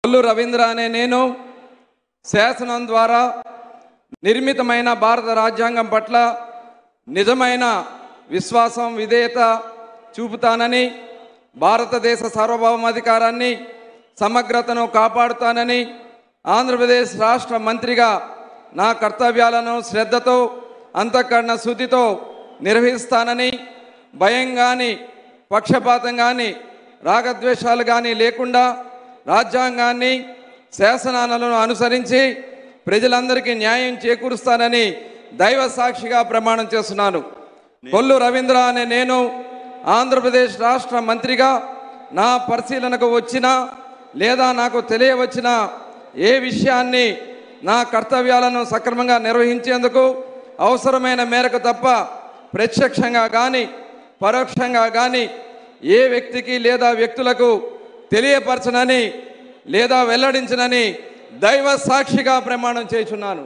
కొల్లు రవీంద్ర అనే నేను శాసనం ద్వారా నిర్మితమైన భారత రాజ్యాంగం పట్ల నిజమైన విశ్వాసం విధేయత చూపుతానని, భారతదేశ సార్వభౌమాధికారాన్ని సమగ్రతను కాపాడుతానని, ఆంధ్రప్రదేశ్ రాష్ట్ర మంత్రిగా నా కర్తవ్యాలను శ్రద్ధతో అంతఃకరణ శుద్ధితో నిర్వహిస్తానని, భయం కానీ పక్షపాతం కానీ రాగద్వేషాలు కానీ లేకుండా రాజ్యాంగాన్ని శాసనాలను అనుసరించి ప్రజలందరికీ న్యాయం చేకూరుస్తానని దైవ సాక్షిగా ప్రమాణం చేస్తున్నాను. కొల్లు రవీంద్ర అనే నేను ఆంధ్రప్రదేశ్ రాష్ట్ర మంత్రిగా నా పరిశీలనకు వచ్చినా లేదా నాకు తెలియవచ్చిన ఏ విషయాన్ని నా కర్తవ్యాలను సక్రమంగా నిర్వహించేందుకు అవసరమైన మేరకు తప్ప ప్రత్యక్షంగా కానీ పరోక్షంగా కానీ ఏ వ్యక్తికి లేదా వ్యక్తులకు తెలియపరచనని లేదా వెల్లడించనని దైవ సాక్షిగా ప్రమాణం చేస్తున్నాను.